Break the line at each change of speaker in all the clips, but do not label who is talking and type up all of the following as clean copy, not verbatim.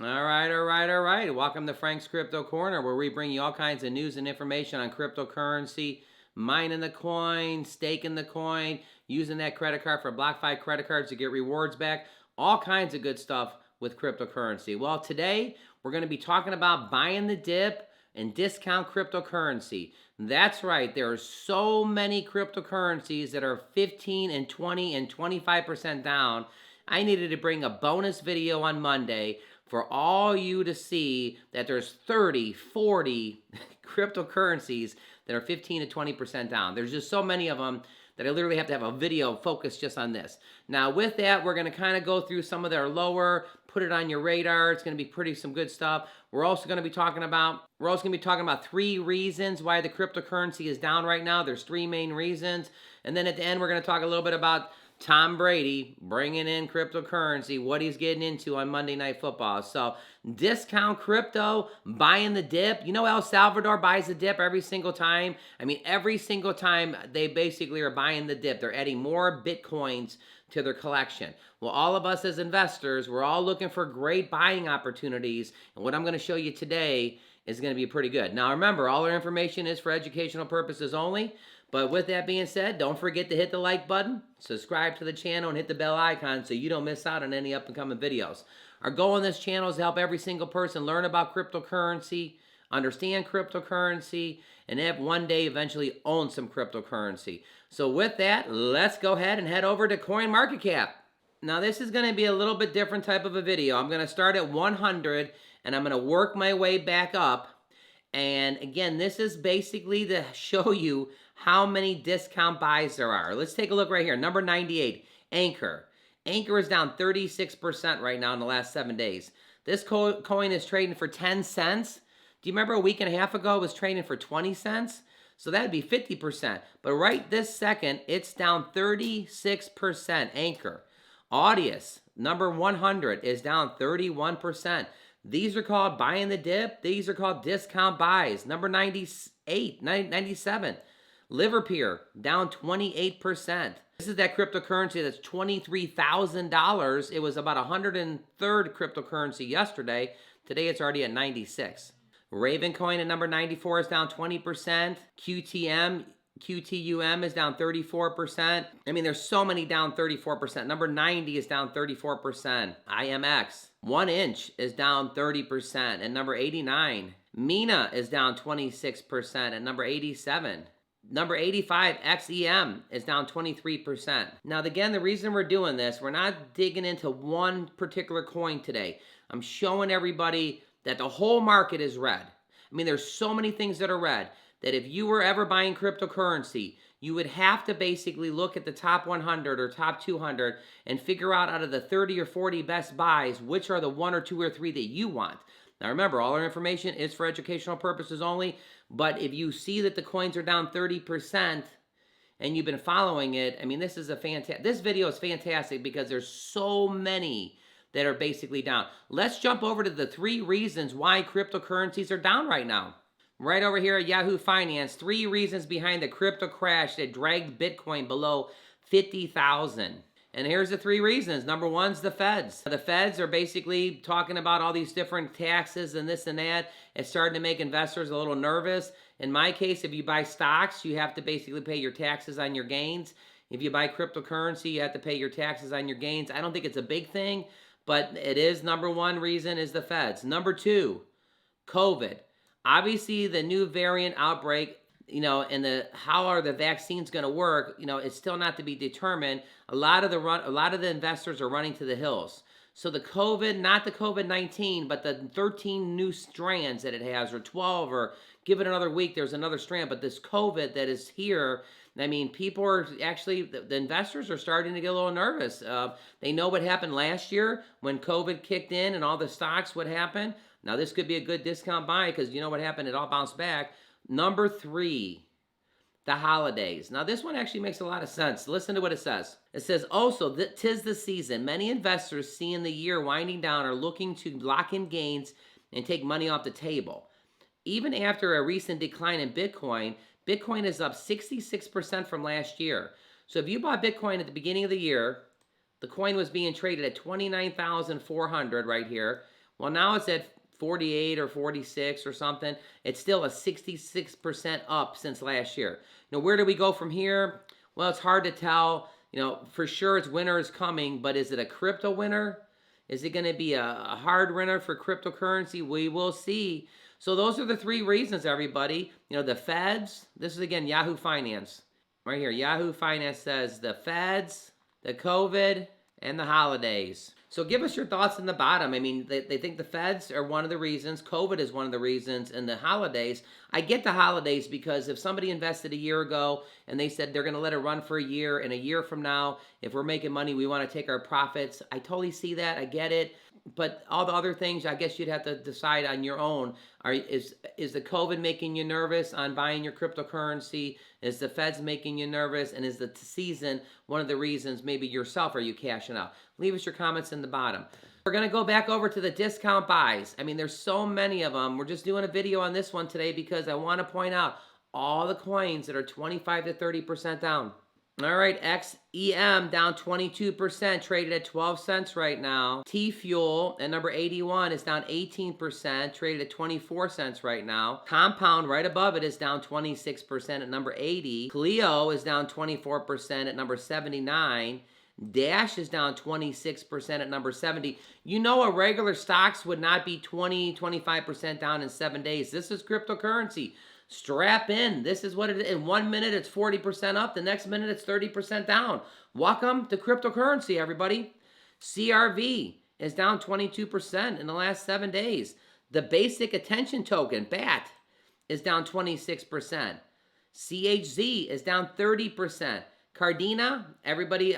All right. Welcome to Frank's Crypto Corner, where we bring you all kinds of news and information on cryptocurrency, mining the coin, staking the coin, using that credit card for BlockFi credit cards to get rewards back, all kinds of good stuff with cryptocurrency. Well, today we're going to be talking about buying the dip and discount cryptocurrency. That's right. There are so many cryptocurrencies that are 15 and 20 and 25% down. I needed to bring a bonus video on Monday for all you to see that there's 30, 40 cryptocurrencies that are 15 to 20% down. There's just so many of them that I literally have to have a video focused just on this. Now with that, we're going to kind of go through some of their lower, put it on your radar. It's going to be some good stuff. We're also going to be talking about 3 reasons why the cryptocurrency is down right now. There's 3 main reasons. And then at the end, we're going to talk a little bit about Tom Brady bringing in cryptocurrency, what he's getting into on Monday Night Football. So discount crypto, buying the dip. You know El Salvador buys the dip every single time? I mean, every single time they basically are buying the dip. They're adding more Bitcoins to their collection. Well, all of us as investors, we're all looking for great buying opportunities. And what I'm going to show you today is going to be pretty good. Now remember, all our information is for educational purposes only. But with that being said, don't forget to hit the like button, subscribe to the channel, and hit the bell icon so you don't miss out on any up and coming videos. Our goal on this channel is to help every single person learn about cryptocurrency, understand cryptocurrency, and have one day eventually own some cryptocurrency. So with that, let's go ahead and head over to CoinMarketCap. Now this is going to be a little bit different type of a video. I'm going to start at 100 and I'm going to work my way back up. And again, this is basically to show you how many discount buys there are. Let's take a look right here. Number 98, Anchor. Anchor is down 36% right now in the last 7 days. This coin is trading for 10 cents. Do you remember a week and a half ago it was trading for 20 cents? So that'd be 50%. But right this second, it's down 36%, Anchor. Audius, number 100, is down 31%. These are called buying the dip. These are called discount buys. Number 97. Liverpeer, down 28%. This is that cryptocurrency that's $23,000. It was about 103rd cryptocurrency yesterday. Today it's already at 96. Ravencoin at number 94 is down 20%. QTUM is down 34%. I mean, there's so many down 34%. Number 90 is down 34%. IMX, 1 inch is down 30%. And number 89, Mina is down 26%. And number 87. Number 85, XEM, is down 23%. Now, again, the reason we're doing this, we're not digging into one particular coin today. I'm showing everybody that the whole market is red. I mean, there's so many things that are red that if you were ever buying cryptocurrency, you would have to basically look at the top 100 or top 200 and figure out of the 30 or 40 best buys, which are the 1 or 2 or 3 that you want. Now remember, all our information is for educational purposes only, but if you see that the coins are down 30% and you've been following it, I mean, this video is fantastic because there's so many that are basically down. Let's jump over to the 3 reasons why cryptocurrencies are down right now. Right over here at Yahoo Finance, 3 reasons behind the crypto crash that dragged Bitcoin below 50,000. And here's the 3 reasons. Number 1 is the feds. The feds are basically talking about all these different taxes and this and that. It's starting to make investors a little nervous. In my case, if you buy stocks, you have to basically pay your taxes on your gains. If you buy cryptocurrency, you have to pay your taxes on your gains. I don't think it's a big thing, but it is number 1 reason is the feds. Number 2, COVID. Obviously, the new variant outbreak, and how are the vaccines going to work, it's still not to be determined. A lot of the investors are running to the hills. So the COVID, not the COVID-19, but the 13 new strands that it has, or 12, or give it another week, there's another strand. But this COVID that is here, I mean, people are actually, the investors are starting to get a little nervous. They know what happened last year when COVID kicked in and all the stocks, what happened. Now, this could be a good discount buy because you know what happened? It all bounced back. Number 3, the holidays. Now, this one actually makes a lot of sense. Listen to what it says. It says, also, 'tis the season. Many investors seeing the year winding down are looking to lock in gains and take money off the table. Even after a recent decline in Bitcoin, Bitcoin is up 66% from last year. So if you bought Bitcoin at the beginning of the year, the coin was being traded at 29,400 right here. Well, now it's at 48 or 46 or something. It's still a 66% up since last year. Now, where do we go from here? Well, it's hard to tell. For sure it's winter is coming, but is it a crypto winter? Is it going to be a hard winter for cryptocurrency? We will see. So those are the three reasons, everybody. The feds, this is again Yahoo Finance. Right here, Yahoo Finance says the feds, the COVID, and the holidays. So give us your thoughts in the bottom. I mean, they think the feds are one of the reasons, COVID is one of the reasons, and the holidays. I get the holidays because if somebody invested a year ago and they said they're going to let it run for a year, and a year from now, if we're making money, we want to take our profits. I totally see that. I get it. But all the other things, I guess you'd have to decide on your own. Is the COVID making you nervous on buying your cryptocurrency? Is the feds making you nervous? And is the season one of the reasons? Maybe yourself, are you cashing out? Leave us your comments in the bottom. We're going to go back over to the discount buys. I mean, there's so many of them. We're just doing a video on this one today because I want to point out all the coins that are 25 to 30% down. All right, XEM down 22%, traded at 12 cents right now. T-Fuel at number 81 is down 18%, traded at 24 cents right now. Compound right above it is down 26% at number 80. Clio is down 24% at number 79. Dash is down 26% at number 70. A regular stocks would not be 25% down in 7 days. This is cryptocurrency. Strap in. This is what it is. In 1 minute, it's 40% up. The next minute, it's 30% down. Welcome to cryptocurrency, everybody. CRV is down 22% in the last 7 days. The basic attention token, BAT, is down 26%. CHZ is down 30%. Cardano, everybody,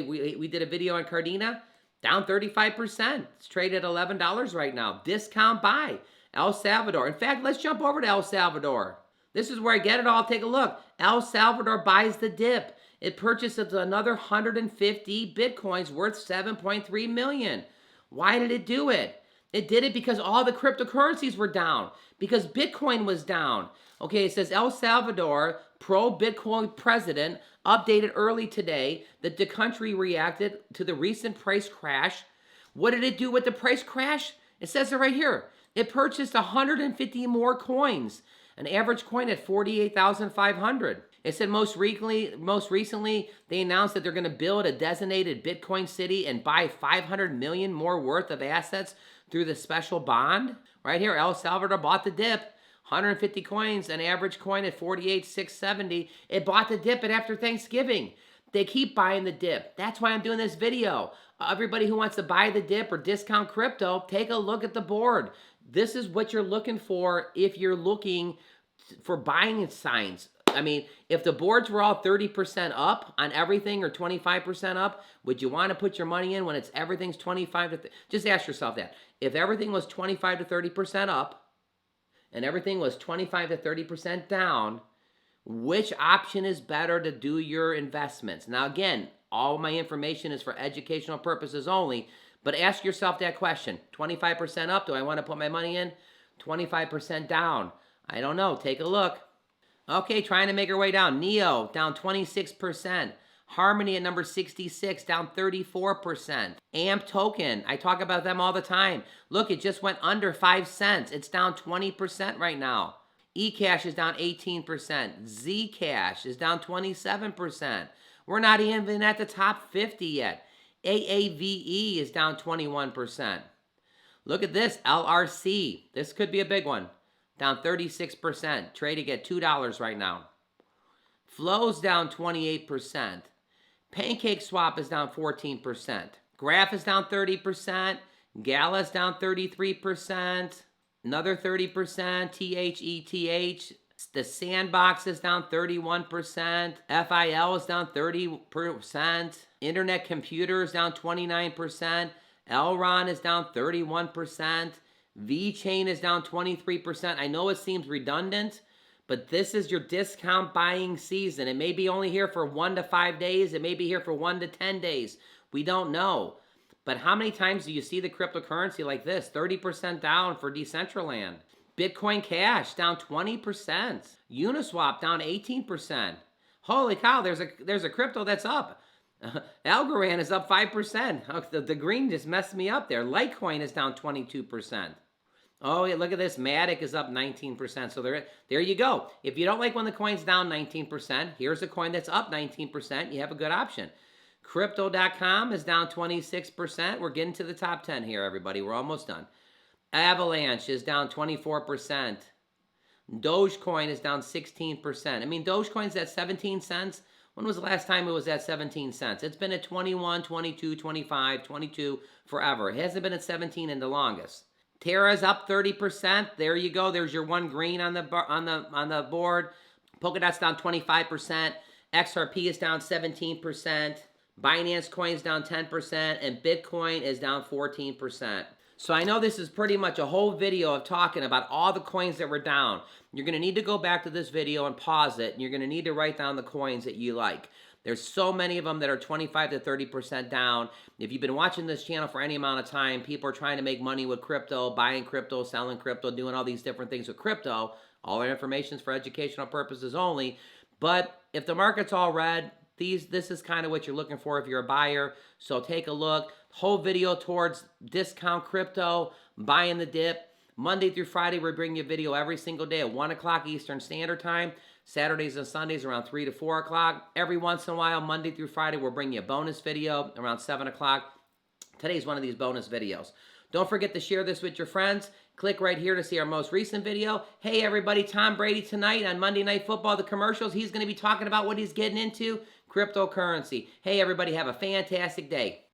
we did a video on Cardano, down 35%. It's traded at $11 right now. Discount buy. El Salvador. In fact, let's jump over to El Salvador. This is where I get it all. Take a look. El Salvador buys the dip. It purchases another 150 Bitcoins worth 7.3 million. Why did it do it? It did it because all the cryptocurrencies were down. Because Bitcoin was down. Okay, it says El Salvador, pro-Bitcoin president, updated early today that the country reacted to the recent price crash. What did it do with the price crash? It says it right here. It purchased 150 more coins, an average coin at 48,500. It said most recently, they announced that they're going to build a designated Bitcoin city and buy 500 million more worth of assets through the special bond. Right here, El Salvador bought the dip. 150 coins, an average coin at 48,670. It bought the dip after Thanksgiving. They keep buying the dip. That's why I'm doing this video. Everybody who wants to buy the dip or discount crypto, take a look at the board. This is what you're looking for if you're looking for buying signs. I mean, if the boards were all 30% up on everything or 25% up, would you want to put your money in when everything's 25 to just ask yourself that. If everything was 25 to 30% up and everything was 25 to 30% down, which option is better to do your investments? Now, again, all my information is for educational purposes only, but ask yourself that question. 25% up, do I want to put my money in? 25% down. I don't know. Take a look. Okay, trying to make our way down. NEO, down 26%. Harmony at number 66, down 34%. AMP token, I talk about them all the time. Look, it just went under 5 cents. It's down 20% right now. eCash is down 18%. Zcash is down 27%. We're not even at the top 50 yet. AAVE is down 21%. Look at this, LRC. This could be a big one. Down 36%, trading at $2 right now. Flow's down 28%. Pancake Swap is down 14%. Graph is down 30%. Gala is down 33%. Another 30%. THETH. The Sandbox is down 31%. FIL is down 30%. Internet Computer is down 29%. Elron is down 31%. VeChain is down 23%. I know it seems redundant, but this is your discount buying season. It may be only here for 1 to 5 days. It may be here for 1 to 10 days. We don't know. But how many times do you see the cryptocurrency like this? 30% down for Decentraland. Bitcoin Cash down 20%. Uniswap down 18%. Holy cow, there's a crypto that's up. Algorand is up 5%. Oh, the green just messed me up there. Litecoin is down 22%. Oh, yeah, look at this. Matic is up 19%. So there you go. If you don't like when the coin's down 19%, here's a coin that's up 19%. You have a good option. Crypto.com is down 26%. We're getting to the top 10 here, everybody. We're almost done. Avalanche is down 24%. Dogecoin is down 16%. I mean, Dogecoin's at 17 cents. When was the last time it was at 17 cents? It's been at 21, 22, 25, 22 forever. It hasn't been at 17 in the longest. Terra's up 30%. There you go. There's your one green on the board. Polkadot's down 25%. XRP is down 17%. Binance Coin's down 10%, and Bitcoin is down 14%. So I know this is pretty much a whole video of talking about all the coins that were down. You're going to need to go back to this video and pause it, and you're going to need to write down the coins that you like. There's so many of them that are 25 to 30% down. If you've been watching this channel for any amount of time, people are trying to make money with crypto, buying crypto, selling crypto, doing all these different things with crypto. All our information is for educational purposes only. But if the market's all red, this is kind of what you're looking for if you're a buyer. So take a look. Whole video towards discount crypto, buying the dip. Monday through Friday, we're bringing you a video every single day at 1 o'clock Eastern Standard Time. Saturdays and Sundays around 3 to 4 o'clock. Every once in a while, Monday through Friday, we'll bring you a bonus video around 7 o'clock. Today's one of these bonus videos. Don't forget to share this with your friends. Click right here to see our most recent video. Hey everybody, Tom Brady tonight on Monday Night Football, the commercials. He's going to be talking about what he's getting into, cryptocurrency. Hey everybody, have a fantastic day.